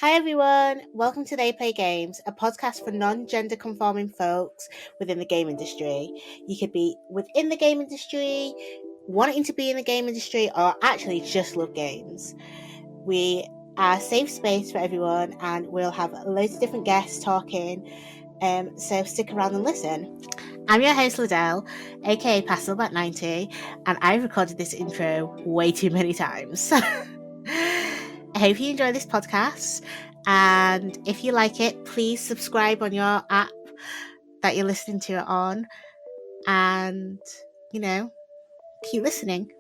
Hi everyone, welcome to They Play Games, a podcast for non-gender conforming folks within the game industry. You could be within the game industry, wanting to be in the game industry, or actually just love games. We are a safe space for everyone and we'll have loads of different guests talking, so stick around and listen. I'm your host Ladell, aka Pastelbat90, and I've recorded this intro way too many times. I hope you enjoy this podcast, and if you like it, please subscribe on your app that you're listening to it on, and keep listening.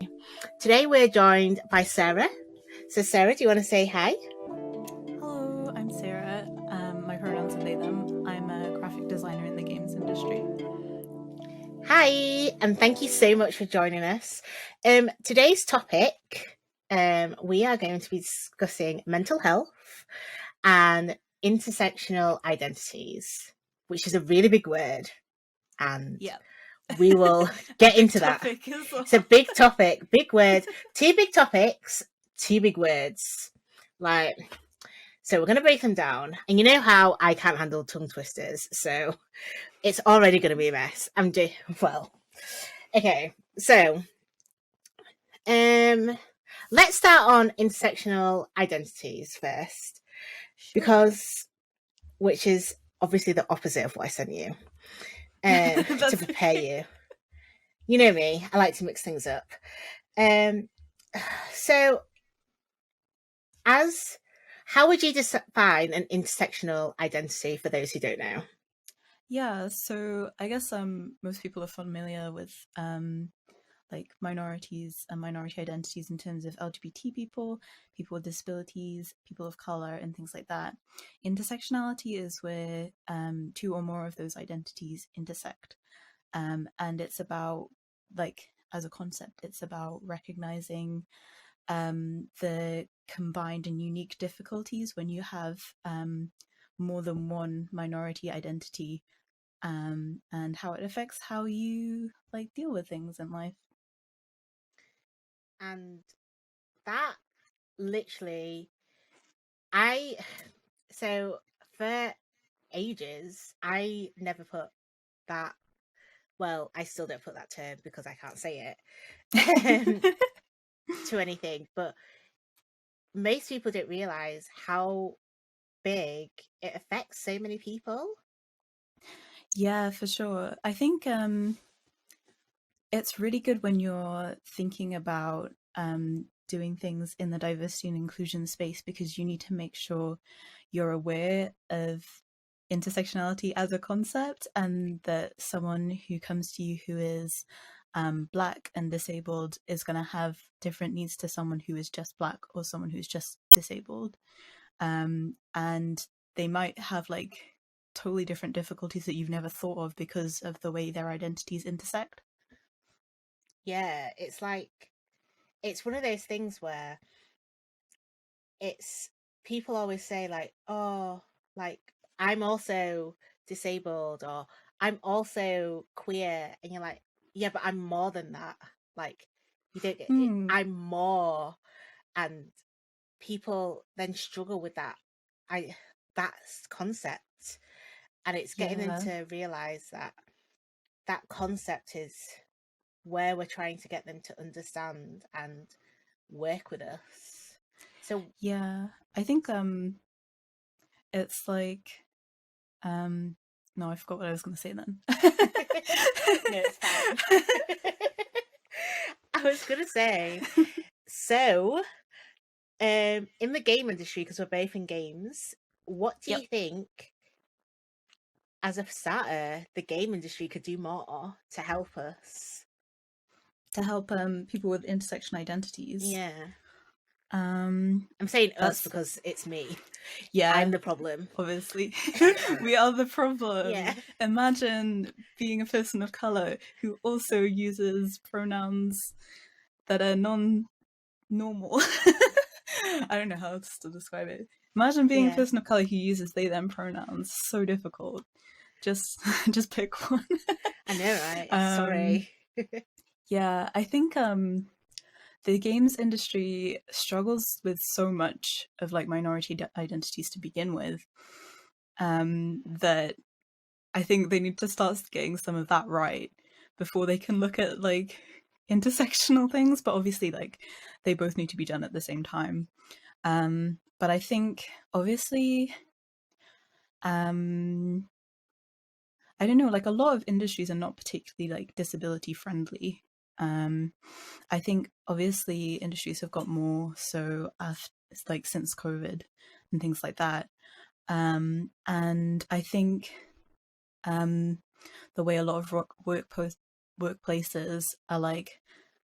Today we're joined by Sarah. So Sarah, do you want to say hi? Hello, I'm Sarah. My pronouns are they, them. I'm a graphic designer in the games industry. Hi, and thank you so much for joining us. Today's topic, we are going to be discussing mental health and intersectional identities, which is a really big word, and we will get into that. Well. It's a big topic, big word, two big topics, two big words. So we're going to break them down, and you know how I can't handle tongue twisters, so it's already going to be a mess. Okay, so let's start on intersectional identities first, which is obviously the opposite of what I sent you to prepare you. You know me, I like to mix things up. So how would you define an intersectional identity for those who don't know? Yeah, so I guess most people are familiar with like minorities and minority identities in terms of LGBT people, people with disabilities, people of color, and things like that. Intersectionality is where two or more of those identities intersect. And it's about, like, as a concept, it's about recognizing the combined and unique difficulties when you have more than one minority identity, and how it affects how you deal with things in life. And that literally, so for ages, I never put that. Well, I still don't put that term because I can't say it to anything. But most people don't realize how big it affects so many people. Yeah, for sure. I think it's really good when you're thinking about doing things in the diversity and inclusion space, because you need to make sure you're aware of intersectionality as a concept, and that someone who comes to you who is Black and disabled is going to have different needs to someone who is just Black or someone who's just disabled. And they might have totally different difficulties that you've never thought of because of the way their identities intersect. Yeah, it's one of those things where people always say I'm also disabled, or I'm also queer, and you're like, yeah, but I'm more than that. Like, you don't get it. I'm more. And people then struggle with that concept, and it's getting them to realize that concept is where we're trying to get them to understand and work with us. So yeah, I think it's no, I forgot what I was going to say then. No, it's fine. I was going to say, so in the game industry, because we're both in games, what do you think, as a starter, the game industry could do more to help us? To help people with intersection identities? Yeah. I'm saying us because it's me. Yeah, I'm the problem. Obviously. We are the problem. Yeah. Imagine being a person of color who also uses pronouns that are non-normal. I don't know how else to describe it. Imagine being a person of color who uses they them pronouns. So difficult. Just pick one. I know, right? Sorry. Yeah, I think the games industry struggles with so much of like minority identities to begin with, that I think they need to start getting some of that right before they can look at like intersectional things. But obviously, like they both need to be done at the same time. But I think obviously, I don't know, like a lot of industries are not particularly like disability friendly. I think obviously industries have got more so it's like since COVID and things like that. And I think the way a lot of workplaces are like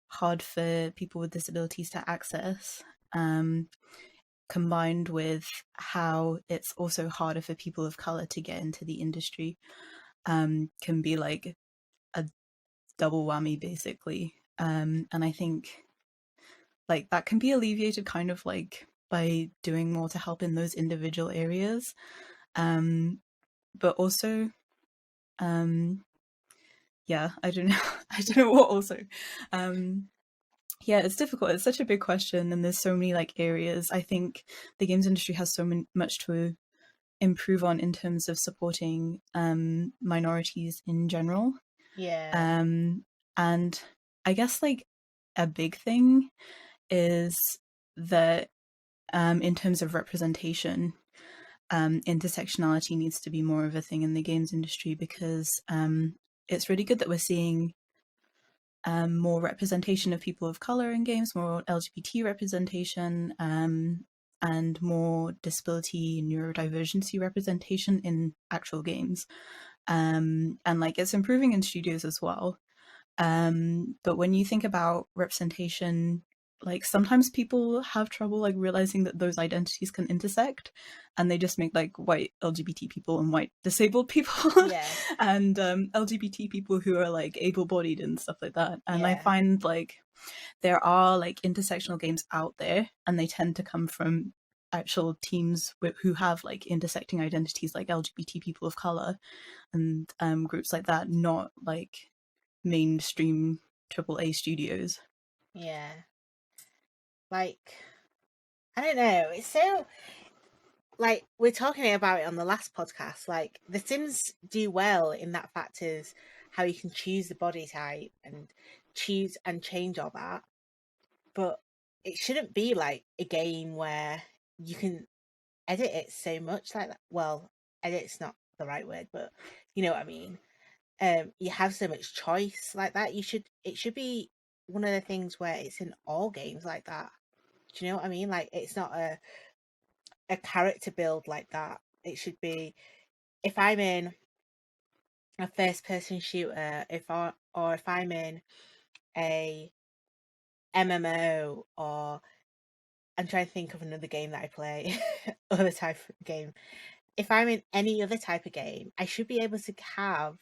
hard for people with disabilities to access, combined with how it's also harder for people of color to get into the industry, can be like a double whammy basically. And I think like that can be alleviated kind of like by doing more to help in those individual areas, but also yeah, I don't know. I don't know what also. Yeah, it's difficult. It's such a big question, and there's so many like areas. I think the games industry has so much to improve on in terms of supporting minorities in general. Yeah. And I guess like a big thing is that in terms of representation, intersectionality needs to be more of a thing in the games industry, because it's really good that we're seeing more representation of people of color in games, more LGBT representation, and more disability and neurodivergency representation in actual games. And like it's improving in studios as well. But when you think about representation, like sometimes people have trouble like realizing that those identities can intersect, and they just make like white LGBT people and white disabled people Yeah. and LGBT people who are like able-bodied and stuff like that. And I Yeah. find like there are like intersectional games out there, and they tend to come from actual teams who have like intersecting identities, like LGBT people of color and groups like that, not like mainstream AAA studios. Yeah. Like, I don't know. It's so like we're talking about it on the last podcast. Like the Sims do well in that fact is how you can choose the body type and choose and change all that. But it shouldn't be like a game where you can edit it so much like that. Well, edit's not the right word, but you know what I mean. You have so much choice like that. It should be one of the things where it's in all games like that. Do you know what I mean? Like it's not a character build like that. It should be if I'm in a first person shooter, if I'm in a MMO, or I'm trying to think of another game that I play, other type of game. If I'm in any other type of game, I should be able to have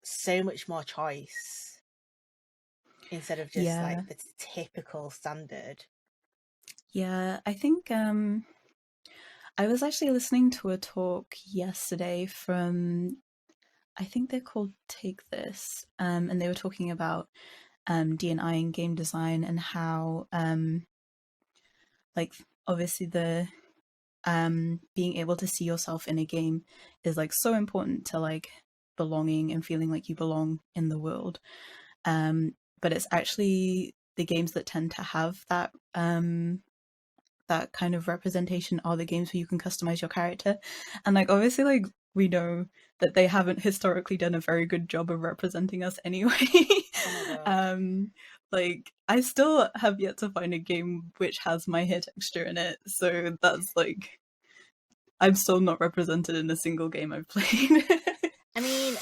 so much more choice instead of just like Yeah. the typical standard. Yeah, I think I was actually listening to a talk yesterday from, I think they're called Take This, and they were talking about D&I in game design, and how like obviously the being able to see yourself in a game is like so important to like belonging and feeling like you belong in the world. But it's actually the games that tend to have that kind of representation are the games where you can customize your character. And like obviously like we know that they haven't historically done a very good job of representing us anyway. Oh my god. um like I still have yet to find a game which has my hair texture in it, so that's like I'm still not represented in a single game I've played. I mean,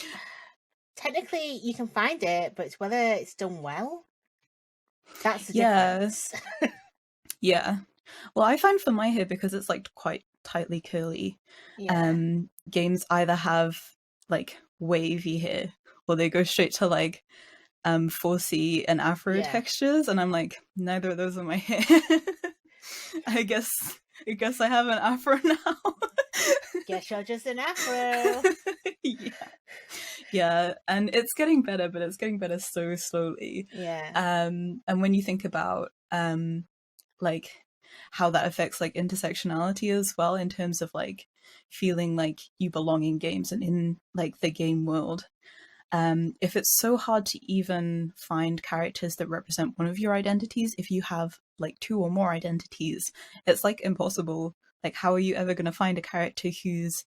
technically you can find it, but it's whether it's done well. That's the Yeah, difference. yeah. Well, I find for my hair, because it's like quite tightly curly, Yeah. games either have like wavy hair, or they go straight to like 4C and afro Yeah. textures, and I'm like, neither of those are my hair. I guess I have an afro now. Guess you're just an afro. Yeah. Yeah, and it's getting better, but it's getting better so slowly. Yeah. And when you think about like how that affects like intersectionality as well, in terms of like feeling like you belong in games and in like the game world. If it's so hard to even find characters that represent one of your identities, if you have like two or more identities, it's like impossible. Like, how are you ever going to find a character who's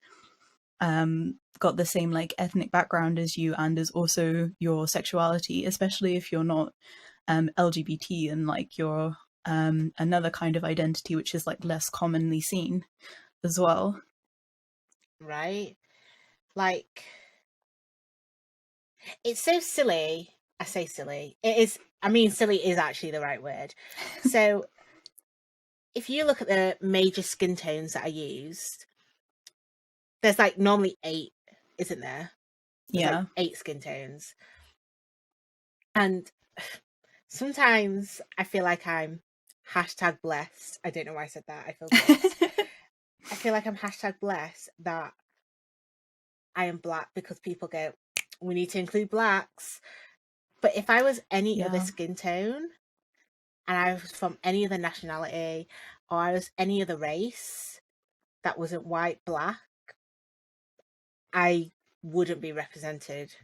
got the same like ethnic background as you and is also your sexuality, especially if you're not LGBT and like you're another kind of identity which is like less commonly seen as well. Right? Like, it's so silly. I say silly. It is, I mean, silly is actually the right word. So, if you look at the major skin tones that are used, there's like normally 8, isn't there? There's like Yeah. 8 skin tones. And sometimes I feel like I'm hashtag blessed. I don't know why I said that. I feel blessed. I feel like I'm hashtag blessed that I am black, because people go, we need to include blacks. But if I was any other Yeah. skin tone, and I was from any other nationality, or I was any other race that wasn't white, black, I wouldn't be represented.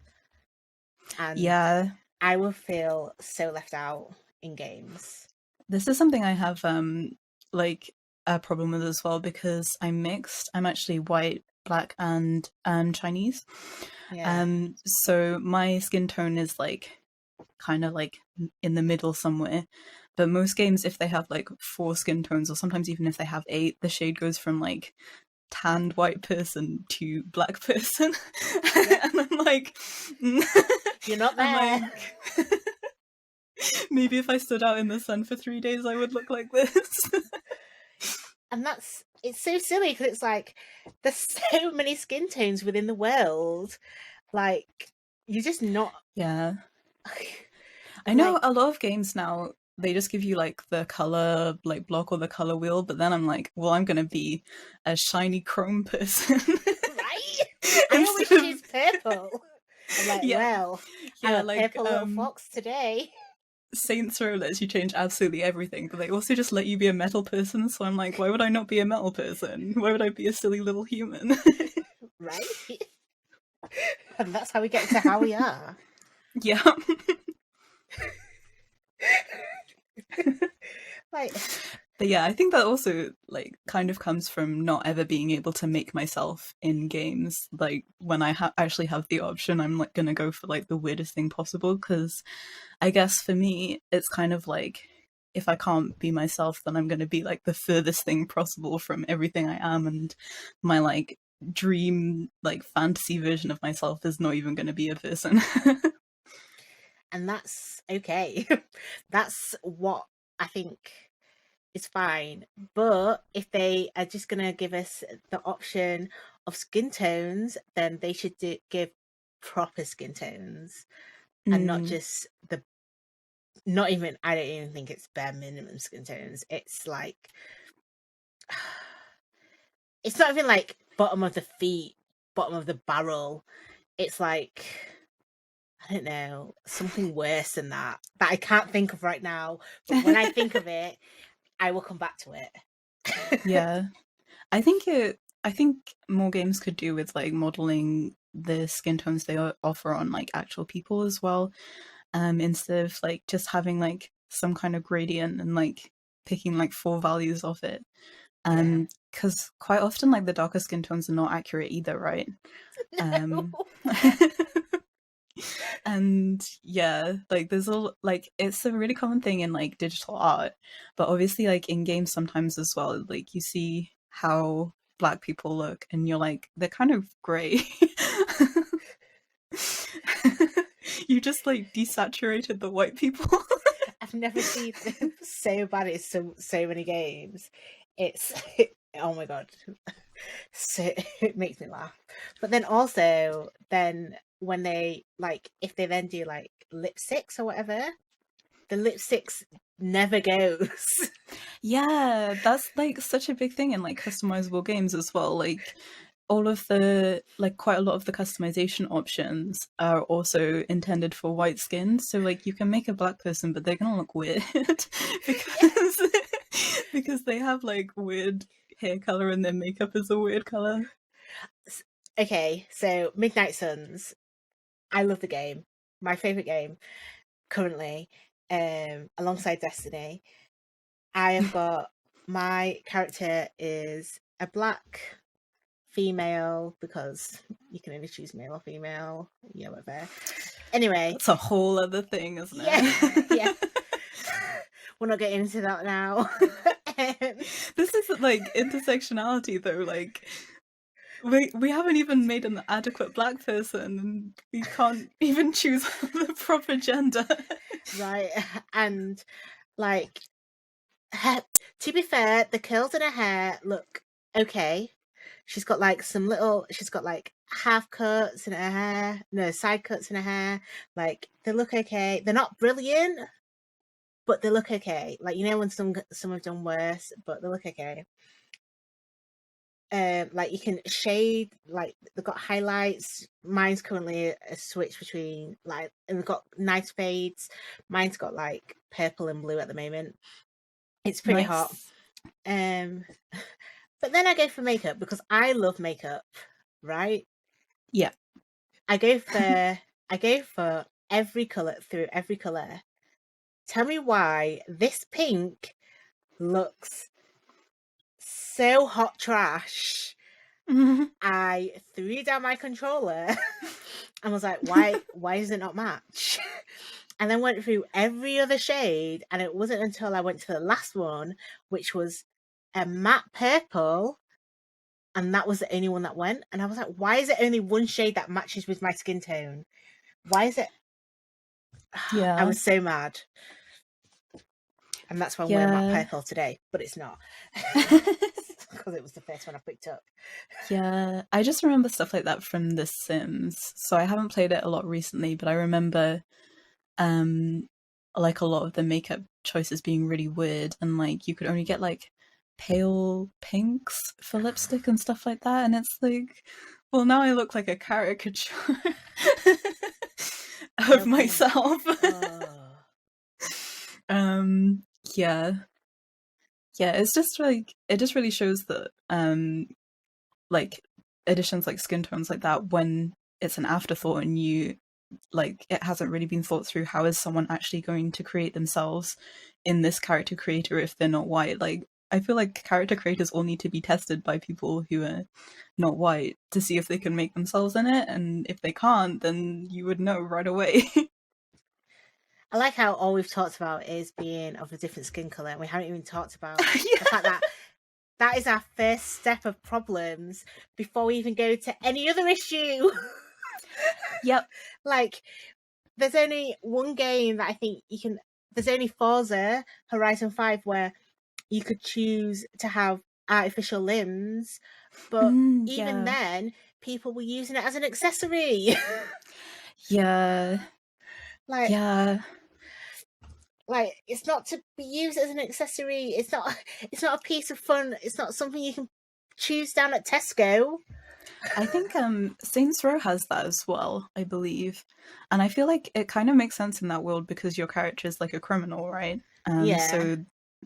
And Yeah. I would feel so left out in games. This is something I have like a problem with as well, because I'm mixed. I'm actually white, black, and Chinese. Yeah. So my skin tone is like kind of like in the middle somewhere. But most games, if they have like 4 skin tones, or sometimes even if they have 8, the shade goes from like tanned white person to black person. Yep. And I'm like, You're not I'm there. like, maybe if I stood out in the sun for 3 days, I would look like this. And it's so silly, because it's like there's so many skin tones within the world. Like, you're just not. Yeah. I know Like, a lot of games now, they just give you like the color like block or the color wheel, but then I'm like, well, I'm gonna be a shiny chrome person. right? I always Instead of choose purple. I'm like, yeah, well, I'm yeah, a like purple little fox today. Saints Row lets you change absolutely everything, but they also just let you be a metal person, so I'm like, why would I not be a metal person? Why would I be a silly little human? Right? And that's how we get to how we are. Yeah. Like, But yeah, I think that also like kind of comes from not ever being able to make myself in games. Like when I actually have the option, I'm like gonna go for like the weirdest thing possible, because I guess for me, it's kind of like if I can't be myself, then I'm gonna be like the furthest thing possible from everything I am, and my like dream like fantasy version of myself is not even gonna be a person. and that's okay. That's what I think is fine. But if they are just going to give us the option of skin tones, then they should give proper skin tones, and not Mm, just the, not even, I don't even think it's bare minimum skin tones. It's like, it's not even like bottom of the feet, bottom of the barrel. It's like, I don't know, something worse than that I can't think of right now. But when I think of it, I will come back to it. yeah. I think more games could do with like modeling the skin tones they offer on like actual people as well, instead of like just having like some kind of gradient and like picking like 4 values of it. Yeah. Because quite often like the darker skin tones are not accurate either, right? No. Um, and yeah, like there's a like it's a really common thing in like digital art, but obviously like in games sometimes as well, like you see how black people look and you're like, they're kind of gray. You just like desaturated the white people. I've never seen them so bad in so many games. It's oh my god. So it makes me laugh. But then also, then when they like, if they then do like lipsticks or whatever, the lipsticks never goes. Yeah, that's like such a big thing in like customizable games as well. Like all of the like quite a lot of the customization options are also intended for white skin. So like you can make a black person, but they're gonna look weird because because they have like weird hair color and their makeup is a weird color. Okay, so Midnight Suns. I love the game. My favorite game currently, alongside Destiny. I have got my character is a black female because you can only choose male or female. Yeah, whatever. Anyway, That's a whole other thing, isn't yeah, yeah. it? We're not getting into that now. This is like intersectionality though, like we haven't even made an adequate black person and we can't even choose the proper gender. Right, and like to be fair, the curls in her hair look okay. She's got like she's got like half cuts in her hair, no, side cuts in her hair. Like they look okay. They're not brilliant, but they look okay. Like you know when some have done worse, but they look okay. Like you can shade, like they've got highlights. Mine's currently a switch between like, and they've got nice fades. Mine's got like purple and blue at the moment. It's pretty hot. Nice. But then I go for makeup because I love makeup, right? Yeah. I go for every color through every color. Tell me why this pink looks so hot trash. I threw down my controller and was like, why does it not match? And then went through every other shade, and it wasn't until I went to the last one, which was a matte purple, and that was the only one that went. And I was like, why is it only one shade that matches with my skin tone? Why is it? I Yeah. was so mad. And that's why I'm wearing matte Yeah. purple today, but it's not. Because it was the first one I picked up. Yeah. I just remember stuff like that from The Sims. So I haven't played it a lot recently, but I remember like a lot of the makeup choices being really weird and like you could only get like pale pinks for lipstick and stuff like that, and it's like, well, now I look like a caricature of Pale pink. myself. Oh. um yeah, yeah, it's just like it just really shows that like additions like skin tones like that, when it's an afterthought and you like it hasn't really been thought through, how is someone actually going to create themselves in this character creator if they're not white? Like I feel like character creators all need to be tested by people who are not white to see if they can make themselves in it, and if they can't, then you would know right away. I like how all we've talked about is being of a different skin color. We haven't even talked about the fact Yeah. that that is our first step of problems before we even go to any other issue. Yep. Like, there's only one game that I think you can. There's only Forza Horizon 5 where you could choose to have artificial limbs, but even Yeah. then, people were using it as an accessory. Yeah. like, Yeah. like it's not to be used as an accessory. It's not. It's not a piece of fun. It's not something you can choose down at Tesco. I think Saints Row has that as well, I believe. And I feel like it kind of makes sense in that world because your character is like a criminal, right? Yeah, So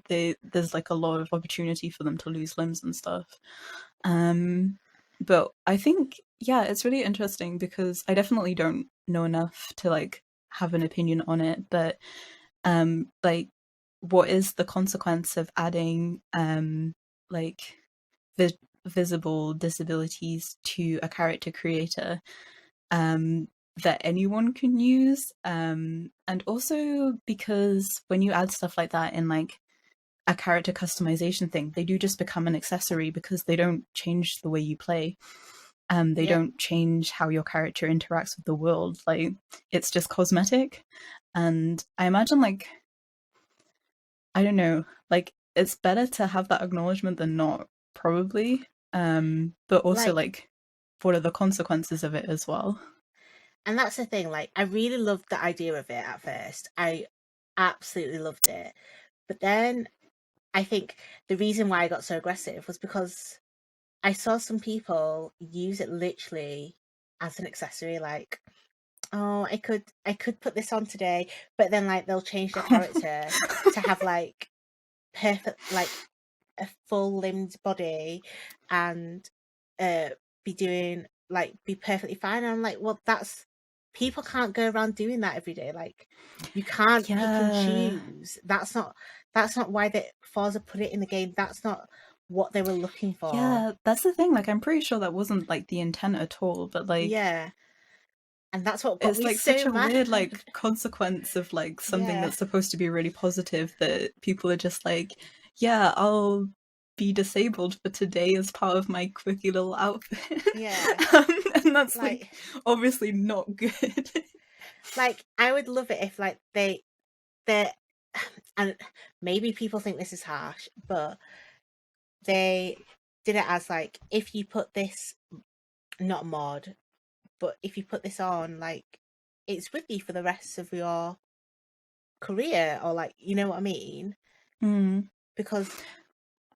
there's like a lot of opportunity for them to lose limbs and stuff. But I think, yeah, it's really interesting because I definitely don't know enough to like have an opinion on it, but like what is the consequence of adding like vi- visible disabilities to a character creator that anyone can use, and also because when you add stuff like that in like a character customization thing, they do just become an accessory because they don't change the way you play. They yeah. don't change how your character interacts with the world. Like it's just cosmetic, and I imagine like I don't know, like it's better to have that acknowledgement than not, probably. But also Like, like what are the consequences of it as well? and that's the thing. Like, I really loved the idea of it at first. I absolutely loved it, but then I think the reason why I got so aggressive was because I saw some people use it literally as an accessory, like, oh, I could put this on today, but then like they'll change their character to have like perfect, like a full limbed body, and uh be perfectly fine. And I'm like, well, that's people can't go around doing that every day. Like, you can't pick and Yeah. choose. That's not why the Forza put it in the game. That's not what they were looking for. Yeah, that's the thing. Like, I'm pretty sure that wasn't like the intent at all, but like, Yeah, and that's what got it's me like such so a mad. weird like consequence of like something Yeah, that's supposed to be really positive that people are just like, yeah, I'll be disabled for today as part of my quirky little outfit. yeah. And that's like Like, obviously not good. I would love it if like they and maybe people think this is harsh, but they did it as like, if you put this, not mod, but if you put this on, like, it's with you for the rest of your career, or like, you know what I mean? Mm. Because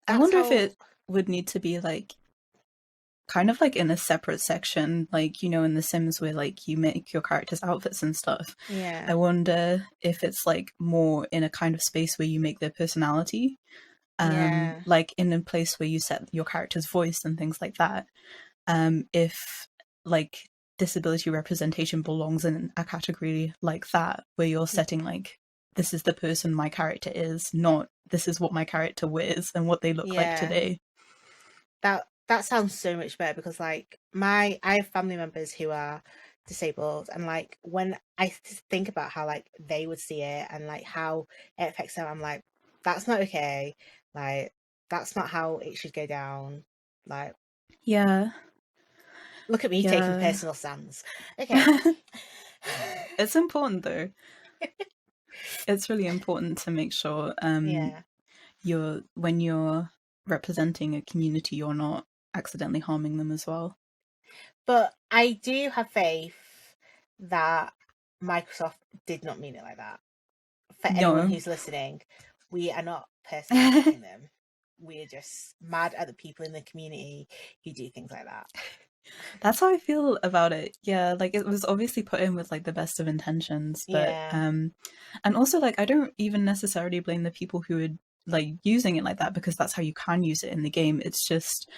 I that's wonder if how. it would need to be like kind of like in a separate section, like, you know, in The Sims where like you make your characters' outfits and stuff. Yeah, I wonder if it's like more in a kind of space where you make their personality, yeah, like in a place where you set your character's voice and things like that. If like disability representation belongs in a category like that, where you're setting like, this is the person my character is, not this is what my character wears and what they look like yeah. today. That sounds so much better, because like I have family members who are disabled, and like when I think about how like they would see it and like how it affects them, I'm like, that's not okay. Like, that's not how it should go down. Like, Yeah, look at me taking yeah. personal stands. Okay. It's important though. It's really important to make sure Yeah. you're when you're representing a community, you're not accidentally harming them as well. But I do have faith that Microsoft did not mean it like that. For anyone No. who's listening, we are not personally attacking them. We are just mad at the people in the community who do things like that. That's how I feel about it. Yeah, like it was obviously put in with like the best of intentions, but Yeah, and also like I don't even necessarily blame the people who are like using it like that, because that's how you can use it in the game. It's just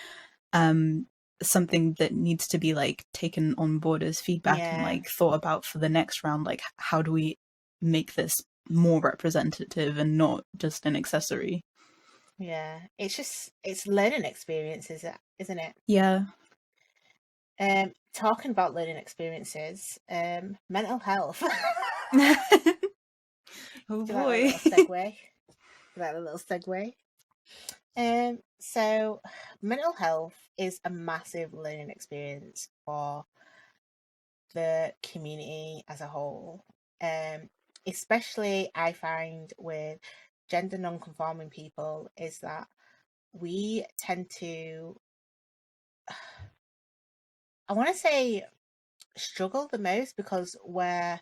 um something that needs to be like taken on board as feedback and yeah, like thought about for the next round. Like, how do we make this more representative and not just an accessory? yeah. It's learning experiences, isn't it? Yeah. Talking about learning experiences, mental health. Oh Do you like that boy. little segue? Do you like the little segue? So mental health is a massive learning experience for the community as a whole. Especially I find with gender non-conforming people, is that we tend to, I want to say, struggle the most, because we're,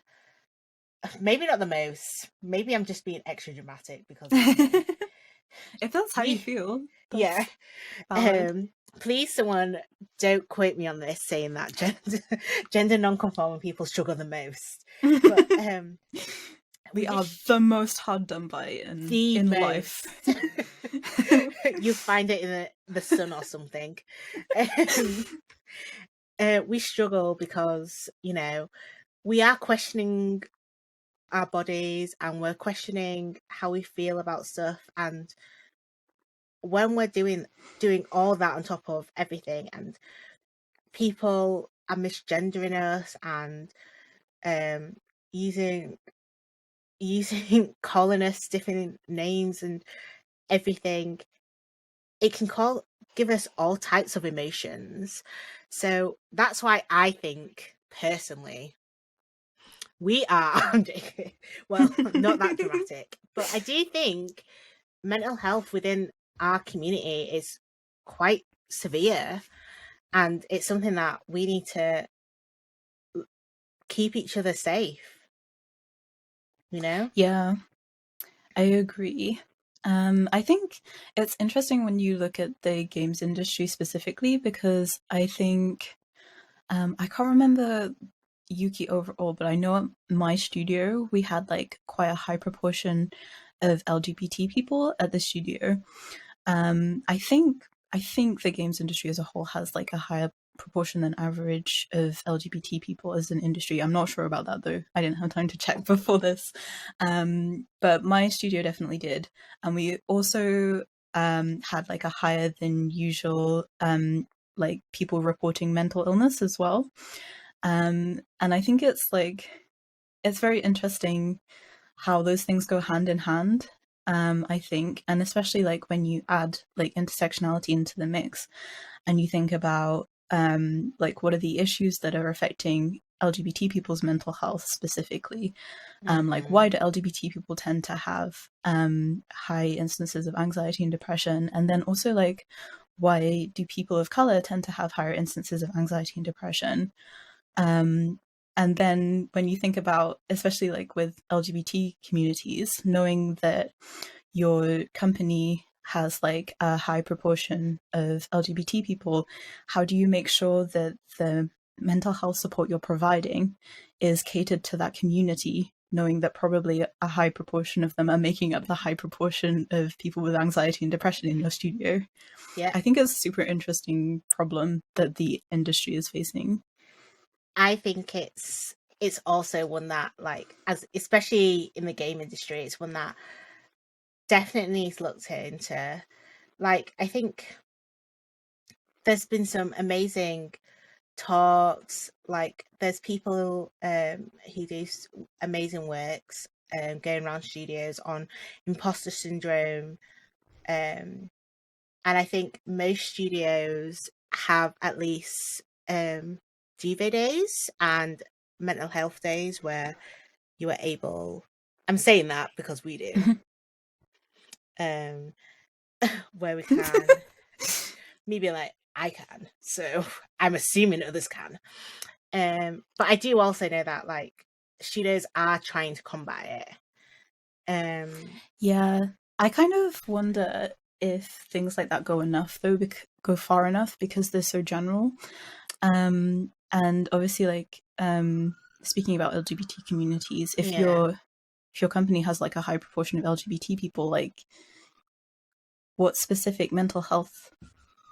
maybe not the most, maybe I'm just being extra dramatic because it's me. If that's how you We, feel, yeah. that's valid. Please, someone, don't quote me on this saying that gender non-conforming people struggle the most. But we We are just, the most hard done by the in life. most. You find it in the sun or something. Um, we struggle because, we are questioning our bodies, and we're questioning how we feel about stuff. And when we're doing all that on top of everything, and people are misgendering us, and um using calling us different names and everything, it can give us all types of emotions. So that's why I think, personally, we are well, not that dramatic, but I do think mental health within our community is quite severe, and it's something that we need to keep each other safe, you know? Yeah, I agree. I think it's interesting when you look at the games industry specifically, because I think I can't remember Yuki overall, but I know at my studio we had like quite a high proportion of LGBT people at the studio. I think the games industry as a whole has like a higher proportion than average of LGBT people as an industry. I'm not sure about that though. I didn't have time to check before this. But my studio definitely did. And we also had like a higher than usual like people reporting mental illness as well. And I think it's very interesting how those things go hand in hand. I think, and especially like when you add like intersectionality into the mix, and you think about like what are the issues that are affecting LGBT people's mental health specifically. Like why do LGBT people tend to have high instances of anxiety and depression, and then also like why do people of color tend to have higher instances of anxiety and depression. And then when you think about, especially like with LGBT communities, knowing that your company has like a high proportion of LGBT people, how do you make sure that the mental health support you're providing is catered to that community, knowing that probably a high proportion of them are making up the high proportion of people with anxiety and depression in your studio? Yeah. I think it's a super interesting problem that the industry is facing. I think it's also one that, like, as especially in the game industry, it's one that definitely needs looked into. Like, I think there's been some amazing talks. Like, there's people who do amazing works going around studios on imposter syndrome, and I think most studios have at least diva days and mental health days where you are able. I'm saying that because we do, um, where we can. Me being like, I can, so I'm assuming others can. But I do also know that like studios are trying to combat it. Yeah, I kind of wonder if things like that go enough, though, go far enough, because they're so general. And obviously, like speaking about LGBT communities, Yeah, if your company has like a high proportion of LGBT people, like what specific mental health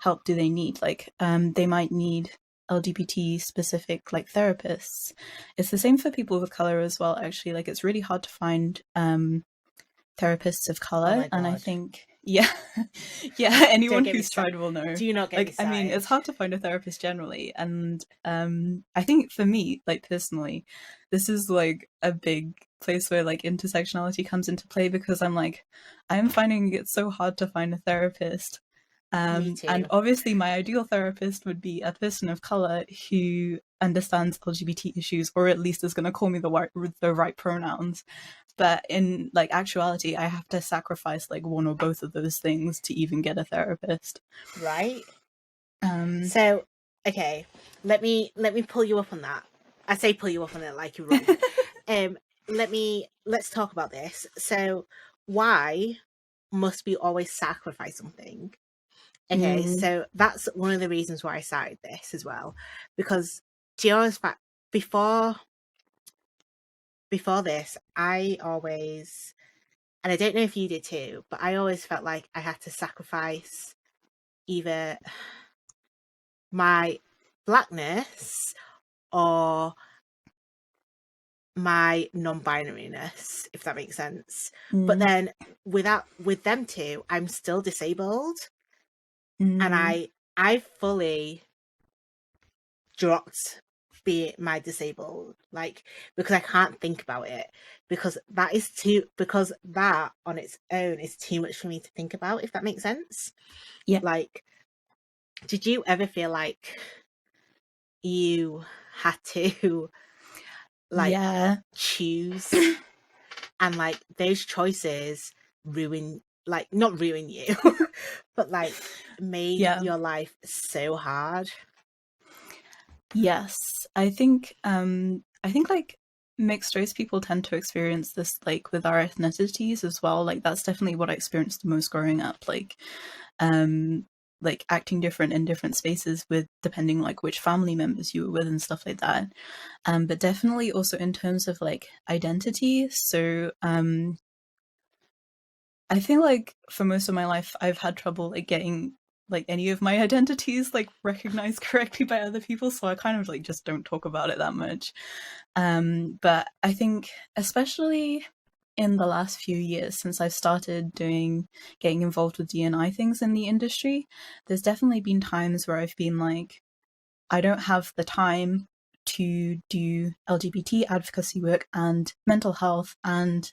help do they need? Like, they might need LGBT specific like therapists. It's the same for people of color as well. Actually, like it's really hard to find therapists of oh color, my and I god, think yeah, yeah, don't anyone get me who's started. tried will know. Do not get me Like, I mean, started. it's hard to find a therapist generally, and I think for me, like personally, this is like a big place where like intersectionality comes into play, because I'm finding it so hard to find a therapist. Me And too. obviously, my ideal therapist would be a person of color who understands LGBT issues, or at least is going to call me the right pronouns. But in like actuality, I have to sacrifice like one or both of those things to even get a therapist. Right. Um, So, okay, let me pull you up on that. I say pull you up on it like you're wrong. Um, let's talk about this. So, why must we always sacrifice something? Okay, mm, so that's one of the reasons why I started this as well, because do you know, fact before this, I always, and I don't know if you did too, but I always felt like I had to sacrifice either my blackness or my non-binariness, if that makes sense. But mm, then with them two, I'm still disabled, and mm, I fully dropped be it my disabled, like, because I can't think about it, because that on its own is too much for me to think about, if that makes sense. yeah, Like, did you ever feel like you had to like yeah, choose, and like those choices ruin, like, not ruin you, but like made yeah. your life so hard? Yes, I think like mixed race people tend to experience this like with our ethnicities as well. Like that's definitely what I experienced the most growing up. Um like acting different in different spaces with depending like which family members you were with and stuff like that. But definitely also in terms of like identity. So I feel like for most of my life I've had trouble like getting like any of my identities like recognized correctly by other people, so I kind of like just don't talk about it that much. But I think especially in the last few years since I've started getting involved with D&I things in the industry, there's definitely been times where I've been like, I don't have the time to do LGBT advocacy work and mental health and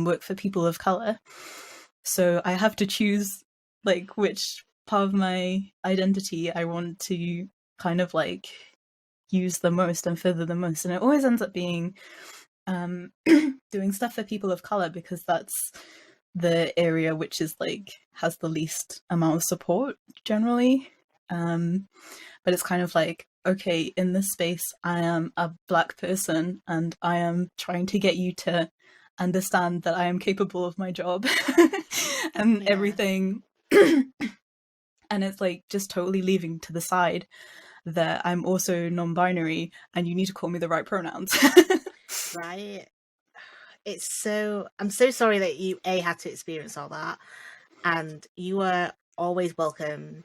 work for people of color. So I have to choose like which part of my identity I want to kind of like use the most and further the most. And it always ends up being doing stuff for people of color because that's the area which is like has the least amount of support generally. But it's kind of like, okay, in this space, I am a Black person and I am trying to get you to understand that I am capable of my job and Yeah. everything. And it's like just totally leaving to the side that I'm also non-binary and you need to call me the right pronouns. Right. I'm so sorry that you had to experience all that, and you are always welcome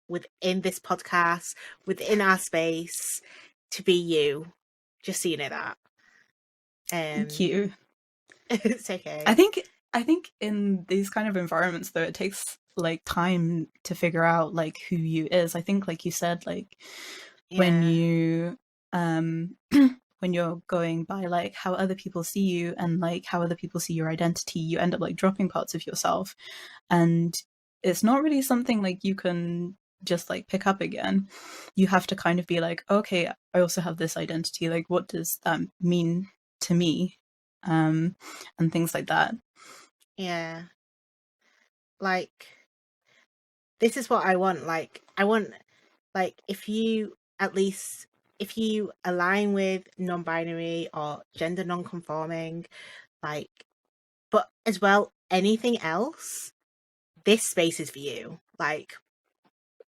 within this podcast, within our space, to be you. Just so you know that. Thank Um, you. it's I okay. think I think in these kind of environments though it takes like time to figure out like who you is. I think like you said, like when Yeah, you um when you're going by like how other people see you and like how other people see your identity, you end up like dropping parts of yourself, and it's not really something like you can just like pick up again. You have to kind of be like, okay, I also have this identity, like what does that mean to me, um and things like that. yeah. Like, this is what I want. Like, I want, like, if you align with non-binary or gender non-conforming, like, but as well, anything else, this space is for you. Like,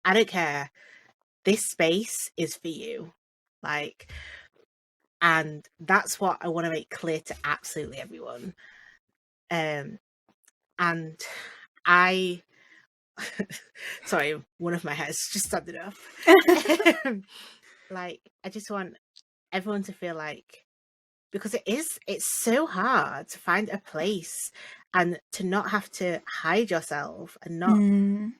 I don't care. This space is for you. Like, and that's what I want to make clear to absolutely everyone. Um, and I, sorry, one of my hairs just standing up. Like, I just want everyone to feel like, because it's so hard to find a place and to not have to hide yourself and not, Mm,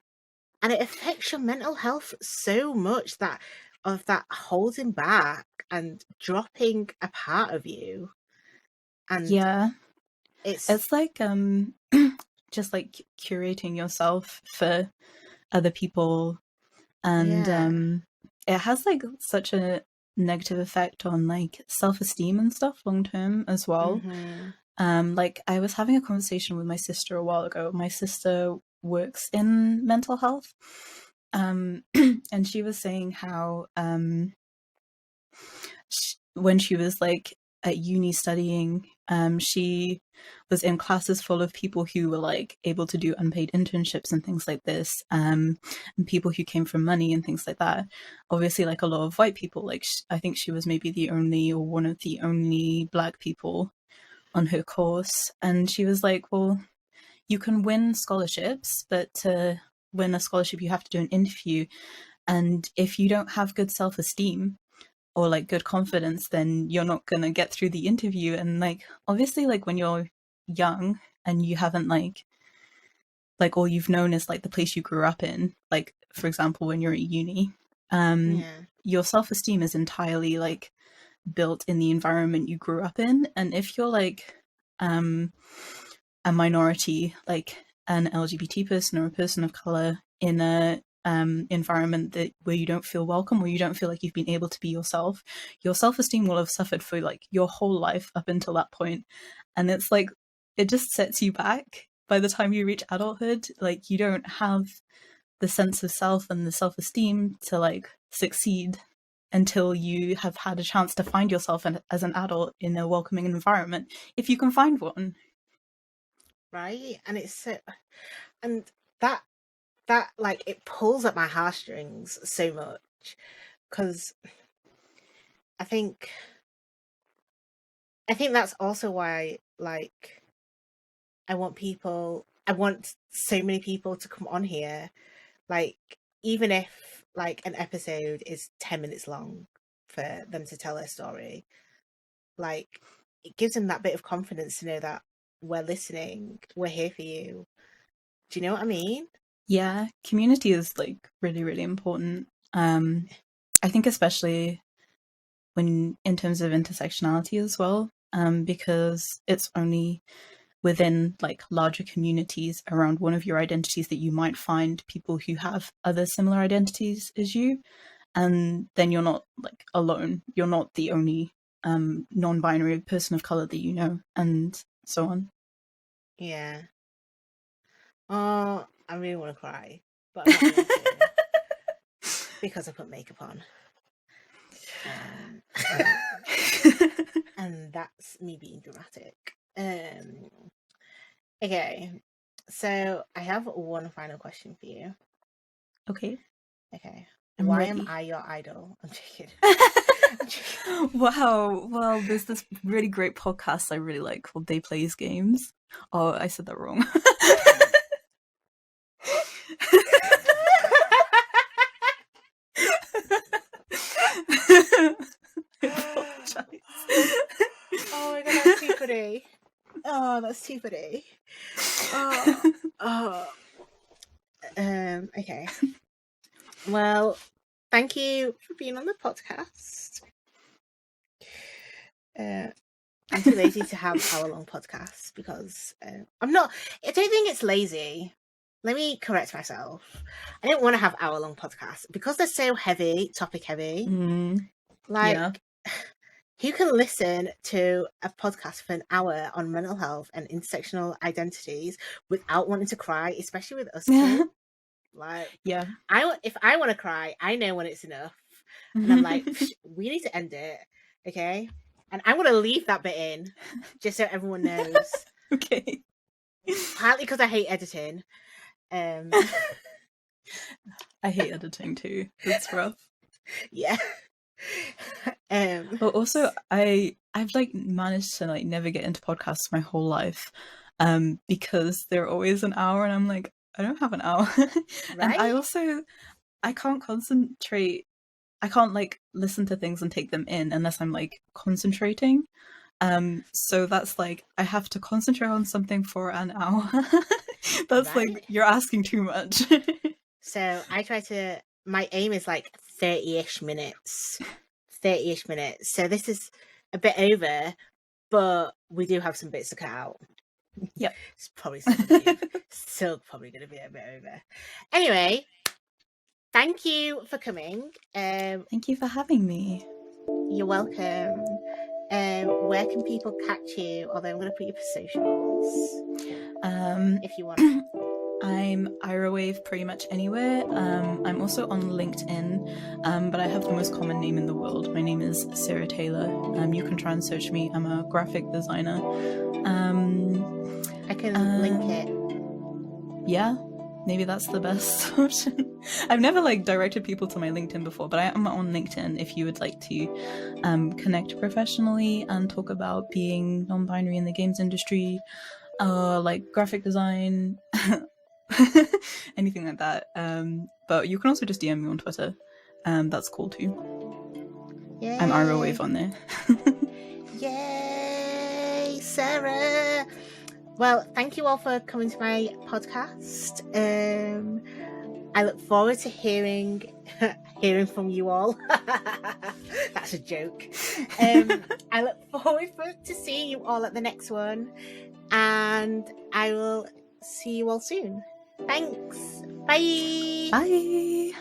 and it affects your mental health so much, that of that holding back and dropping a part of you. And yeah, it's, it's like just like curating yourself for other people, and yeah. it has like such a negative effect on like self-esteem and stuff long term as well. Mhm. Like I was having a conversation with my sister a while ago. My sister works in mental health, and she was saying how when she was like at uni studying, she was in classes full of people who were like able to do unpaid internships and things like this, and people who came from money and things like that. Obviously, like a lot of white people. Like I think she was maybe the only or one of the only Black people on her course, and she was like, "Well, you can win scholarships, but to win a scholarship, you have to do an interview, and if you don't have good self-esteem." Or like good confidence, then you're not gonna get through the interview. And like obviously like when you're young and you haven't like all you've known is like the place you grew up in, like for example when you're at uni, um Yeah. your self-esteem is entirely like built in the environment you grew up in. And if you're like um a minority, like an LGBT person or a person of color in a environment that where you don't feel welcome, where you don't feel like you've been able to be yourself, your self-esteem will have suffered for like your whole life up until that point. And it's like it just sets you back by the time you reach adulthood. Like you don't have the sense of self and the self-esteem to like succeed until you have had a chance to find yourself as an adult in a welcoming environment, if you can find one. Right? And it's so, and that like, it pulls at my heartstrings so much, because I think that's also why, like, I want so many people to come on here, like, even if like an episode is 10 minutes long for them to tell their story, like, it gives them that bit of confidence to know that we're listening, we're here for you. Do you know what I mean? Yeah, community is like really, really important. I think especially when in terms of intersectionality as well, because it's only within like larger communities around one of your identities that you might find people who have other similar identities as you, and then you're not like alone. You're not the only non-binary person of color that you know, and so on. Yeah. Oh, I really want to cry, but I'm not going to because I put makeup on. And that's me being dramatic. Okay, so I have one final question for you. Okay. I'm Why ready. am I your idol? I'm joking. Wow. Well, there's this really great podcast I really like called They Plays Games. Oh, I said that wrong. I apologize. Oh my god, that's too funny. Oh, that's too funny. Okay. Well, thank you for being on the podcast. I'm too lazy to have hour-long podcasts because I'm not. I don't think it's lazy. Let me correct myself. I don't want to have hour-long podcasts because they're so heavy, topic heavy. Like, yeah. who can listen to a podcast for an hour on mental health and intersectional identities without wanting to cry, especially with us two? Like, yeah. If I want to cry, I know when it's enough. And I'm like, we need to end it, okay? And I'm going to leave that bit in, just so everyone knows. Okay. Partly because I hate editing. I hate editing too. It's rough. Yeah. But also, I've like managed to like never get into podcasts my whole life, because they're always an hour, and I'm like, I don't have an hour. And I can't concentrate. I can't like listen to things and take them in unless I'm like concentrating. So that's like I have to concentrate on something for an hour. That's right. Like you're asking too much. So I try to. My aim is like 30-ish minutes. 30-ish minutes. So this is a bit over, but we do have some bits to cut out. Yep. It's probably still probably going to be a bit over. Anyway, thank you for coming. Thank you for having me. You're welcome. Where can people catch you? Although I'm going to put you for socials. If you want. I'm IraWave pretty much anywhere. I'm also on LinkedIn, but I have the most common name in the world. My name is Sarah Taylor. You can try and search me. I'm a graphic designer. I can link it. Yeah, maybe that's the best option. I've never like directed people to my LinkedIn before, but I am on LinkedIn if you would like to connect professionally and talk about being non-binary in the games industry, like graphic design, anything like that. But you can also just DM me on Twitter. That's cool too. Yay. I'm IraWave on there. Yay, Sarah! Well, thank you all for coming to my podcast. I look forward to hearing from you all. That's a joke. I look forward to seeing you all at the next one, and I will see you all soon. Thanks. Bye. Bye.